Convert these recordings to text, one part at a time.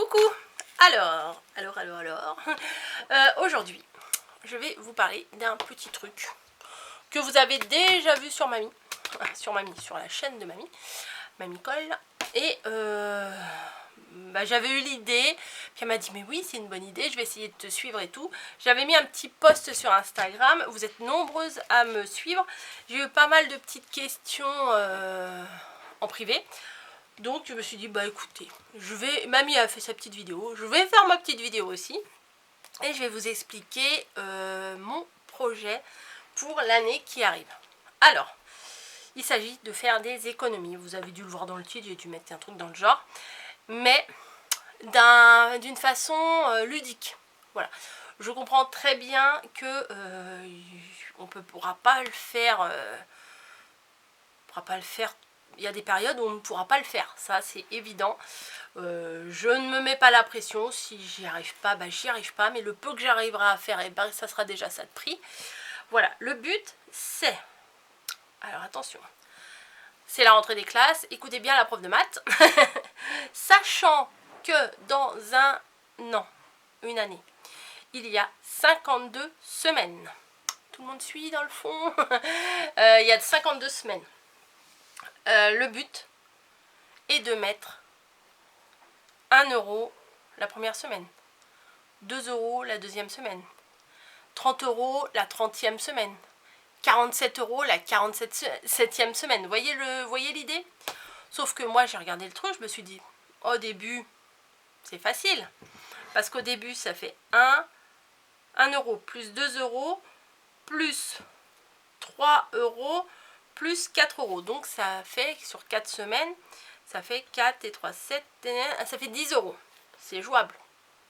Coucou. Alors, aujourd'hui, je vais vous parler d'un petit truc que vous avez déjà vu sur Mamie, sur la chaîne de Mamie Colle. Et j'avais eu l'idée, puis elle m'a dit mais oui c'est une bonne idée, je vais essayer de te suivre et tout. J'avais mis un petit post sur Instagram, vous êtes nombreuses à me suivre. J'ai eu pas mal de petites questions en privé. Donc je me suis dit bah écoutez, Mamie a fait sa petite vidéo, je vais faire ma petite vidéo aussi. Et je vais vous expliquer mon projet pour l'année qui arrive. Alors, il s'agit de faire des économies. Vous avez dû le voir dans le titre, j'ai dû mettre un truc dans le genre. Mais d'une façon ludique. Voilà. Je comprends très bien que on ne pourra pas le faire. Il y a des périodes où on ne pourra pas le faire. Ça, c'est évident. Je ne me mets pas la pression. Si j'y arrive pas, j'y arrive pas. Mais le peu que j'arriverai à faire, ça sera déjà ça de prix. Voilà. Le but, c'est... Alors, attention. C'est la rentrée des classes. Écoutez bien la prof de maths. Sachant que dans une année, il y a 52 semaines. Tout le monde suit dans le fond. Il y a 52 semaines. Le but est de mettre 1 € la première semaine, 2 € la deuxième semaine, 30 € la 30e semaine, 47 € la 47e semaine. Voyez l'idée? Sauf que moi j'ai regardé le truc, je me suis dit au début c'est facile. Parce qu'au début ça fait 1 € plus 2 € plus 3 € plus 4 €. Donc ça fait sur 4 semaines, ça fait 4 et 3, 7, ça fait 10 €. C'est jouable.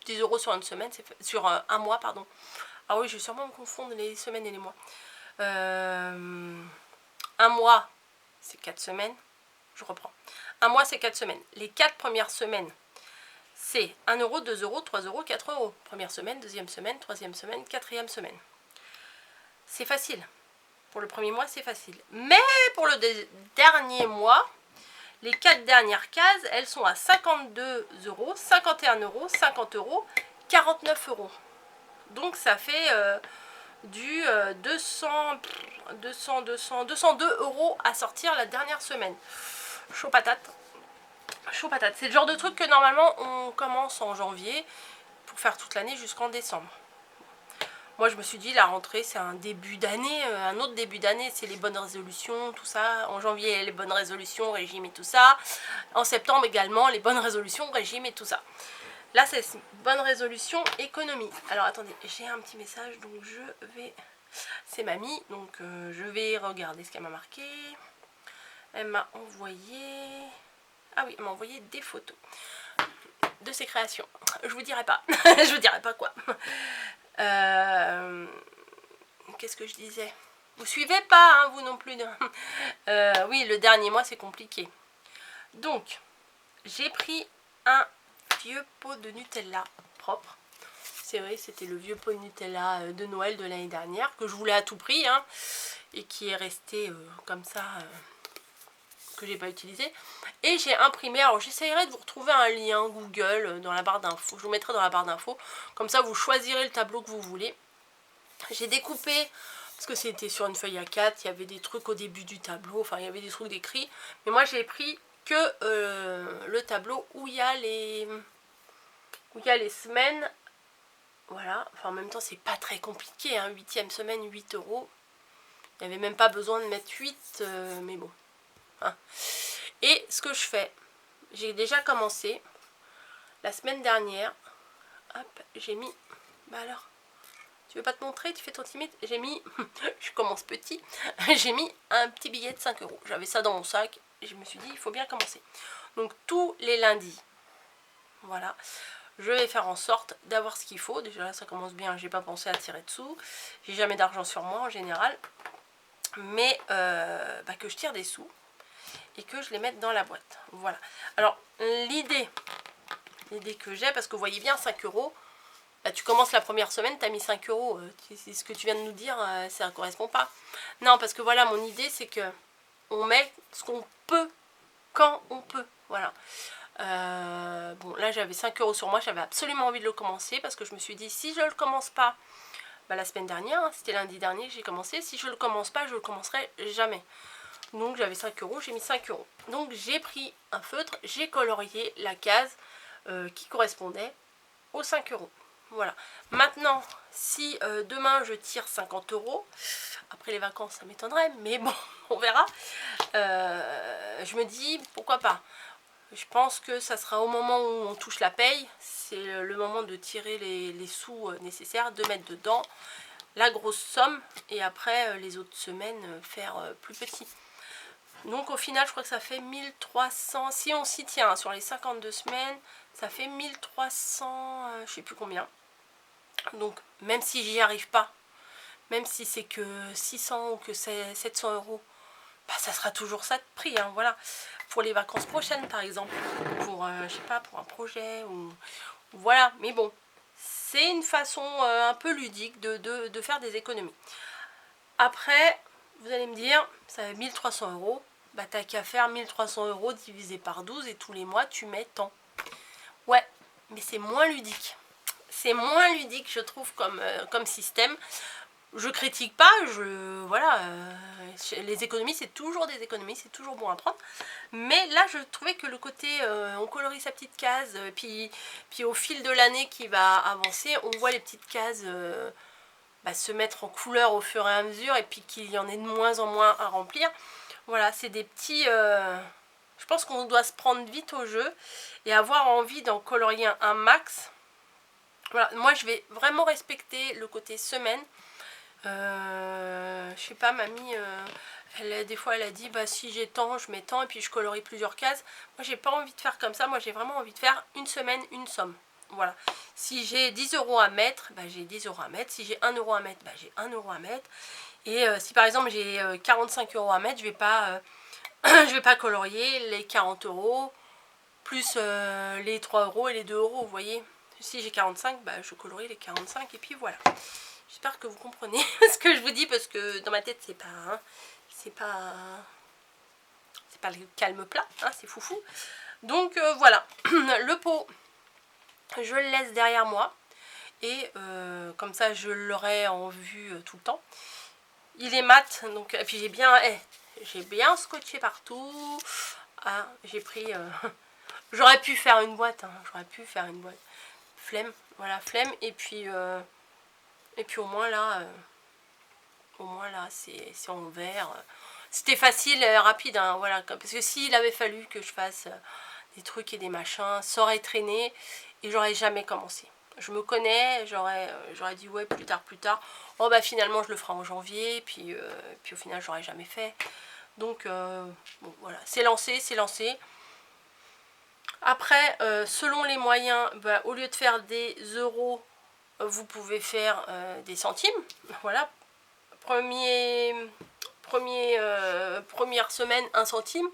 10 € sur une semaine, sur un mois, pardon. Ah oui, je vais sûrement me confondre les semaines et les mois. Un mois, c'est 4 semaines. Je reprends. Un mois, c'est 4 semaines. Les 4 premières semaines, c'est 1 €, 2 €, 3 €, 4 €. Première semaine, deuxième semaine, troisième semaine, quatrième semaine. C'est facile. Pour le premier mois, c'est facile. Mais pour le dernier mois, les 4 dernières cases, elles sont à 52 €, 51 €, 50 €, 49 €. Donc ça fait du 202 € à sortir la dernière semaine. Chaud patate. Chaud patate. C'est le genre de truc que normalement on commence en janvier pour faire toute l'année jusqu'en décembre. Moi, je me suis dit, la rentrée, c'est un début d'année. Un autre début d'année, c'est les bonnes résolutions, tout ça. En janvier, les bonnes résolutions, régime et tout ça. En septembre également, les bonnes résolutions, régime et tout ça. Là, c'est bonne résolution, économie. Alors, attendez, j'ai un petit message, donc je vais... C'est Mamie, donc je vais regarder ce qu'elle m'a marqué. Elle m'a envoyé... Ah oui, elle m'a envoyé des photos de ses créations. Je vous dirai pas. Je vous dirai pas quoi. Qu'est-ce que je disais? Vous suivez pas, hein, vous non plus. Oui, le dernier mois, c'est compliqué. Donc, j'ai pris un vieux pot de Nutella propre. C'est vrai, c'était le vieux pot de Nutella de Noël de l'année dernière, que je voulais à tout prix, hein, et qui est resté comme ça, que j'ai pas utilisé. Et j'ai imprimé, alors j'essayerai de vous retrouver un lien Google dans la barre d'infos, je vous mettrai dans la barre d'infos, comme ça vous choisirez le tableau que vous voulez. J'ai découpé, parce que c'était sur une feuille A4, il y avait des trucs au début du tableau, enfin il y avait des trucs décrits, mais moi j'ai pris que le tableau où il y a les semaines. Voilà, enfin en même temps c'est pas très compliqué, hein, 8e semaine, 8 €. Il n'y avait même pas besoin de mettre 8, mais bon. Hein. Et ce que je fais, j'ai déjà commencé la semaine dernière. Hop, j'ai mis... Bah alors, tu veux pas te montrer, tu fais ton timide? J'ai mis, je commence petit, j'ai mis un petit billet de 5 €. J'avais ça dans mon sac et je me suis dit, il faut bien commencer. Donc tous les lundis, voilà, je vais faire en sorte d'avoir ce qu'il faut. Déjà là, ça commence bien, j'ai pas pensé à tirer dessous. J'ai jamais d'argent sur moi en général. Mais que je tire des sous et que je les mette dans la boîte. Voilà. Alors, l'idée que j'ai, parce que vous voyez bien, 5 €, là, tu commences la première semaine, tu as mis 5 €. C'est ce que tu viens de nous dire, ça ne correspond pas. Non, parce que voilà, mon idée, c'est que on met ce qu'on peut quand on peut. Voilà. Bon, là, là j'avais 5 € sur moi, j'avais absolument envie de le commencer parce que je me suis dit si je le commence pas, bah, la semaine dernière, hein, c'était lundi dernier que j'ai commencé, si je le commence pas, je le commencerai jamais. Donc j'avais 5 €, j'ai mis 5 €. Donc j'ai pris un feutre, j'ai colorié la case qui correspondait aux 5 €. Voilà. Maintenant, si demain je tire 50 €, après les vacances ça m'étonnerait, mais bon, on verra. Je me dis pourquoi pas. Je pense que ça sera au moment où on touche la paye, c'est le moment de tirer les sous nécessaires, de mettre dedans la grosse somme et après les autres semaines faire plus petit. Donc au final je crois que ça fait 1300, si on s'y tient sur les 52 semaines, ça fait 1300, je sais plus combien. Donc même si j'y arrive pas, même si c'est que 600 ou que c'est 700 €, bah, ça sera toujours ça de prix, hein, voilà. Pour les vacances prochaines par exemple, pour je sais pas, pour un projet ou voilà. Mais bon, c'est une façon un peu ludique de faire des économies. Après, vous allez me dire, ça fait 1300 €, bah t'as qu'à faire 1300 € divisé par 12 et tous les mois tu mets tant. Ouais, mais c'est moins ludique. C'est moins ludique, je trouve, comme système. Je critique pas, voilà, les économies, c'est toujours des économies, c'est toujours bon à prendre. Mais là, je trouvais que le côté, on colorie sa petite case, puis au fil de l'année qui va avancer, on voit les petites cases bah, se mettre en couleur au fur et à mesure, et puis qu'il y en ait de moins en moins à remplir. Voilà, c'est des petits... je pense qu'on doit se prendre vite au jeu et avoir envie d'en colorier un max. Voilà, moi je vais vraiment respecter le côté semaine. Je sais pas, mamie, des fois elle a dit bah si j'ai tant, je mets tant et puis je colorie plusieurs cases. Moi j'ai pas envie de faire comme ça, moi j'ai vraiment envie de faire une semaine, une somme. Voilà, si j'ai 10 € à mettre, bah, j'ai 10 € à mettre. Si j'ai 1 € à mettre, bah, j'ai 1 € à mettre. Et si par exemple j'ai 45 € à mettre, je vais pas, je vais pas colorier les 40 € plus les 3 € et les 2 €, vous voyez. Si j'ai 45, bah, je colorie les 45 et puis voilà. J'espère que vous comprenez ce que je vous dis parce que dans ma tête c'est pas, hein, c'est pas le calme plat, hein, c'est foufou. Donc voilà, le pot, je le laisse derrière moi et comme ça je l'aurai en vue tout le temps. Il est mat, donc et puis j'ai bien scotché partout. Ah, j'ai pris, j'aurais pu faire une boîte, hein, j'aurais pu faire une boîte. Flemme, voilà, flemme et puis au moins là. C'est en vert. C'était facile, rapide, hein, voilà. Parce que s'il avait fallu que je fasse des trucs et des machins, ça aurait traîné et j'aurais jamais commencé. Je me connais, j'aurais dit ouais, plus tard. Oh bah finalement je le ferai en janvier, puis au final j'aurais jamais fait. Donc bon voilà, c'est lancé, c'est lancé. Après, selon les moyens, bah, au lieu de faire des euros, vous pouvez faire des centimes. Voilà. Première semaine 1 centime,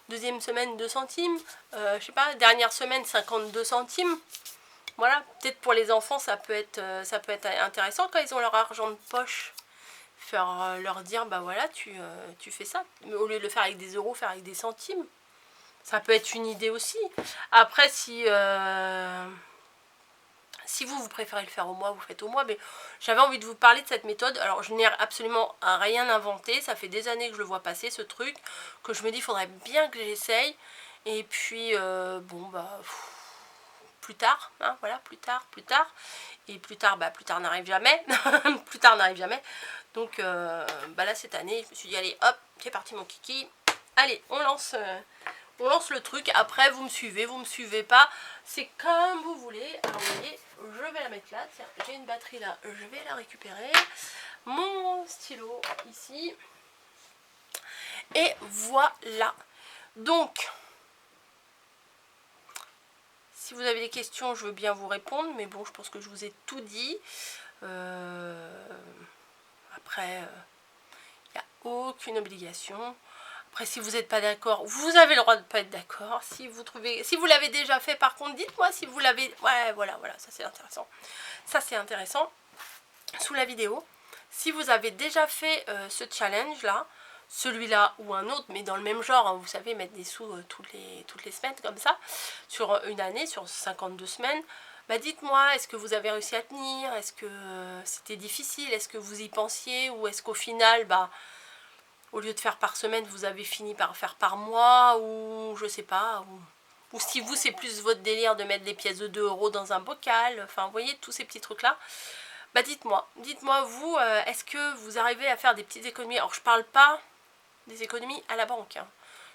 deuxième semaine 2 centimes, je sais pas, dernière semaine 52 centimes. Voilà, peut-être pour les enfants ça peut être intéressant quand ils ont leur argent de poche, leur dire bah voilà tu fais ça, mais au lieu de le faire avec des euros, faire avec des centimes. Ça peut être une idée aussi. Après si vous préférez le faire au mois, vous faites au mois. Mais j'avais envie de vous parler de cette méthode. Alors, je n'ai absolument rien inventé. Ça fait des années que je le vois passer, ce truc. Que je me dis, il faudrait bien que j'essaye. Et puis, bon, bah, plus tard. Hein, voilà, plus tard. Et plus tard, bah, plus tard n'arrive jamais. Plus tard n'arrive jamais. Donc, bah là, cette année, je me suis dit, allez, hop, c'est parti, mon kiki. Allez, on lance le truc. Après, vous me suivez pas. C'est comme vous voulez. Alors, vous voyez, je vais la mettre là. Tiens, j'ai une batterie là. Je vais la récupérer. Mon stylo ici. Et voilà. Donc, si vous avez des questions, je veux bien vous répondre. Mais bon, je pense que je vous ai tout dit. Après, il n'y a aucune obligation. Après, si vous n'êtes pas d'accord, vous avez le droit de ne pas être d'accord. Si vous l'avez déjà fait, par contre, dites-moi si vous l'avez... Ouais, voilà, ça c'est intéressant. Ça c'est intéressant. Sous la vidéo, si vous avez déjà fait ce challenge-là, celui-là ou un autre, mais dans le même genre, hein, vous savez, mettre des sous toutes les semaines comme ça, sur une année, sur 52 semaines, bah dites-moi, est-ce que vous avez réussi à tenir? Est-ce que c'était difficile? Est-ce que vous y pensiez? Ou est-ce qu'au final, bah, au lieu de faire par semaine, vous avez fini par faire par mois? Ou je sais pas, ou si vous, c'est plus votre délire de mettre des pièces de 2 € dans un bocal, enfin, vous voyez, tous ces petits trucs-là. Bah dites-moi vous, est-ce que vous arrivez à faire des petites économies? Alors je parle pas des économies à la banque, hein.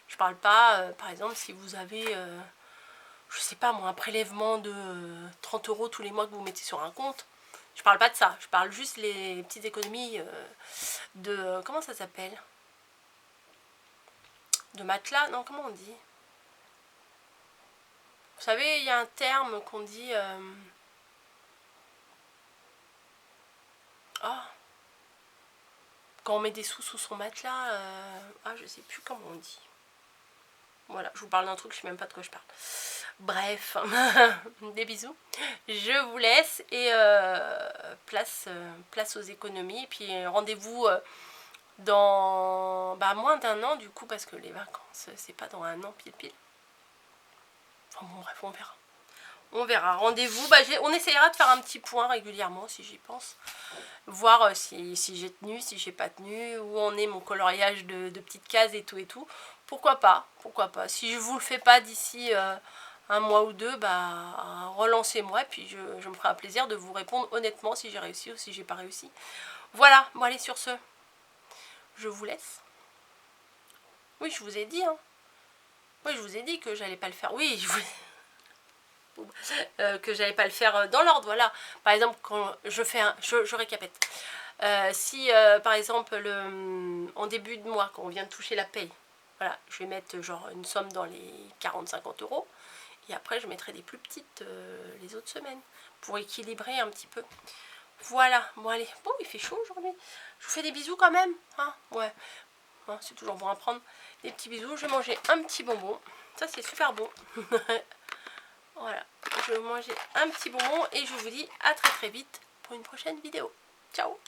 Je parle pas, par exemple, si vous avez, je sais pas moi, un prélèvement de 30 € tous les mois que vous mettez sur un compte. Je parle pas de ça, je parle juste les petites économies de, comment ça s'appelle? De matelas, non, comment on dit? Vous savez, il y a un terme qu'on dit... quand on met des sous sous son matelas, je sais plus comment on dit. Voilà, je vous parle d'un truc, je sais même pas de quoi je parle. Bref, des bisous. Je vous laisse et place aux économies. Et puis rendez-vous dans moins d'un an du coup, parce que les vacances, c'est pas dans un an pile. Enfin bon, bref, on verra. On verra. Rendez-vous. On essaiera de faire un petit point régulièrement si j'y pense. Voir si j'ai tenu, si j'ai pas tenu, où en est mon coloriage de petites cases et tout. Pourquoi pas. Si je vous le fais pas d'ici un mois ou deux, bah relancez-moi et puis je me ferai un plaisir de vous répondre honnêtement si j'ai réussi ou si j'ai pas réussi. Voilà, bon allez sur ce, je vous laisse. Oui, je vous ai dit, hein. Oui, je vous ai dit que j'allais pas le faire. Oui, je vous... que j'allais pas le faire dans l'ordre, voilà. Par exemple, quand je fais je récapitule. Si par exemple en début de mois, quand on vient de toucher la paye, voilà, je vais mettre genre une somme dans les 40-50 € et après je mettrai des plus petites les autres semaines pour équilibrer un petit peu. Voilà, bon allez, bon il fait chaud aujourd'hui. Je vous fais des bisous quand même, hein, ouais. Bon, c'est toujours bon à prendre. Des petits bisous, je vais manger un petit bonbon. Ça c'est super bon. Voilà, je vais manger un petit bonbon et je vous dis à très vite pour une prochaine vidéo. Ciao!